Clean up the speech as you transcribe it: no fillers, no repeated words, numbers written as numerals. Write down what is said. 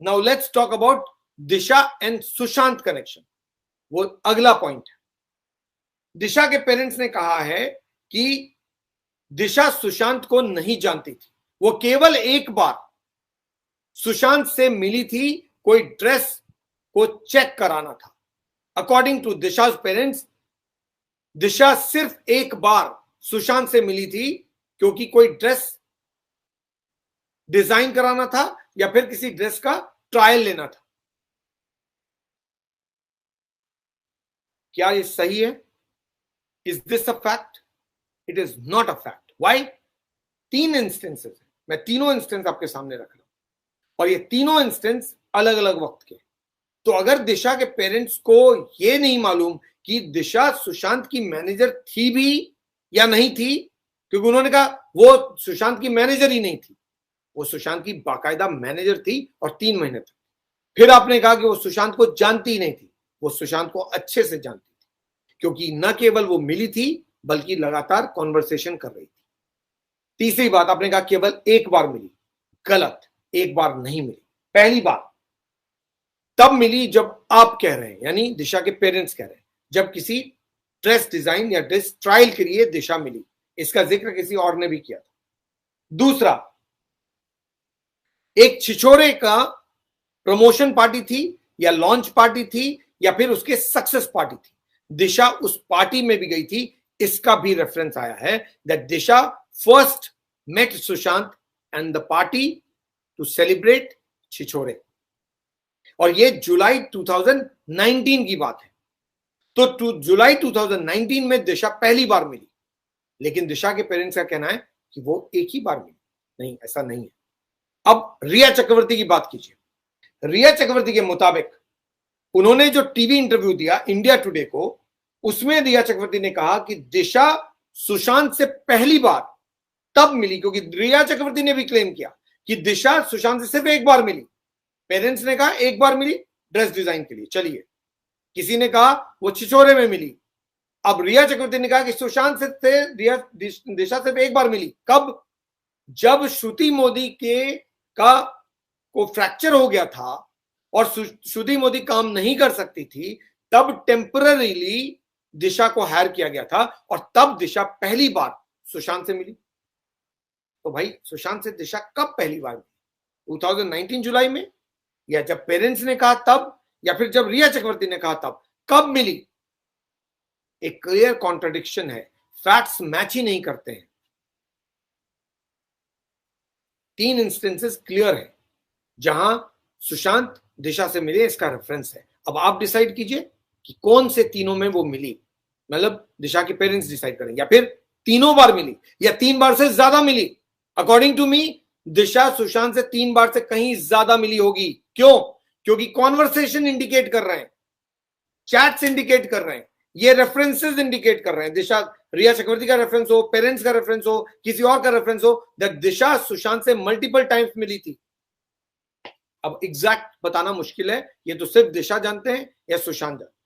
Now let's talk about Disha and Sushant connection. वो अगला point है। दिशा के पेरेंट्स ने कहा है कि दिशा सुशांत को नहीं जानती थी, वो केवल एक बार सुशांत से मिली थी, कोई ड्रेस को चेक कराना था। अकॉर्डिंग टू दिशा's पेरेंट्स, दिशा सिर्फ एक बार सुशांत से मिली थी क्योंकि कोई ड्रेस डिजाइन कराना था या फिर किसी ड्रेस का ट्रायल लेना था। क्या ये सही है? Is this a fact? It is not a fact. Why? 3 instances है, मैं तीनों इंस्टेंस आपके सामने रख रहा हूं और ये तीनों इंस्टेंस अलग अलग वक्त के। तो अगर दिशा के पेरेंट्स को यह नहीं मालूम कि दिशा सुशांत की मैनेजर थी भी या नहीं थी, क्योंकि उन्होंने कहा वो सुशांत की मैनेजर ही नहीं थी, वो सुशांत की बाकायदा मैनेजर थी और 3 महीने तक। फिर आपने कहा कि वो सुशांत को जानती ही नहीं थी, वो सुशांत को अच्छे से जानती थी, क्योंकि न केवल वो मिली थी बल्कि लगातार कॉन्वर्सेशन कर रही थी। तीसरी बात, आपने कहा केवल एक बार मिली। गलत, एक बार नहीं मिली। पहली बार तब मिली जब आप कह रहे हैं, यानी दिशा के पेरेंट्स कह रहे हैं, जब किसी ड्रेस डिजाइन या ड्रेस ट्रायल के लिए दिशा मिली। इसका जिक्र किसी और ने भी किया था। दूसरा, एक छिछोरे का प्रमोशन पार्टी थी या लॉन्च पार्टी थी या फिर उसके सक्सेस पार्टी थी, दिशा उस पार्टी में भी गई थी। इसका भी रेफरेंस आया है that Disha first met Sushant and the party to celebrate Chhichhore, और ये जुलाई 2019 की बात है। तो जुलाई 2019 में दिशा पहली बार मिली, लेकिन दिशा के पेरेंट्स का कहना है कि वो एक ही बार मिली। नहीं, ऐसा नहीं है। अब रिया चक्रवर्ती की बात कीजिए। रिया चक्रवर्ती के मुताबिक उन्होंने जो टीवी इंटरव्यू दिया इंडिया टुडे को, उसमें रिया चक्रवर्ती ने कहा कि दिशा सुशांत से पहली बार तब मिली, क्योंकि रिया चक्रवर्ती ने भी क्लेम किया कि दिशा सुशांत से सिर्फ एक बार मिली। पेरेंट्स ने कहा एक बार मिली ड्रेस डिजाइन के लिए, चलिए। किसी ने कहा वो छिछोरे में मिली। अब रिया चक्रवर्ती ने कहा कि सुशांत से दिशा सिर्फ एक बार मिली। कब? जब श्रुति मोदी को फ्रैक्चर हो गया था और श्रुति मोदी काम नहीं कर सकती थी, तब टेम्पररीली दिशा को हायर किया गया था और तब दिशा पहली बार सुशांत से मिली। तो भाई, सुशांत से दिशा कब पहली बार मिली? 2019 जुलाई में, या जब पेरेंट्स ने कहा तब, या फिर जब रिया चक्रवर्ती ने कहा तब? कब मिली? एक क्लियर कॉन्ट्रडिक्शन है, फैक्ट्स मैच ही नहीं करते हैं। 3 इंस्टेंसेस क्लियर है जहां सुशांत दिशा से मिले, इसका रेफरेंस है। अब आप डिसाइड कीजिए कि कौन से तीनों में वो मिली, मतलब दिशा के पेरेंट्स डिसाइड करेंगे, या फिर तीनों बार मिली या 3 बार से ज्यादा मिली। अकॉर्डिंग टू मी, दिशा सुशांत से 3 बार से कहीं ज्यादा मिली होगी। क्यों? क्योंकि कॉन्वर्सेशन इंडिकेट कर रहे हैं, चैट्स इंडिकेट कर रहे हैं, ये रेफरेंसेस इंडिकेट कर रहे हैं। दिशा, रिया चक्रवर्ती का रेफरेंस हो, पेरेंट्स का रेफरेंस हो, किसी और का रेफरेंस हो, दैट दिशा सुशांत से मल्टीपल टाइम्स मिली थी। अब एग्जैक्ट बताना मुश्किल है, ये तो सिर्फ दिशा जानते हैं या सुशांत जानते हैं।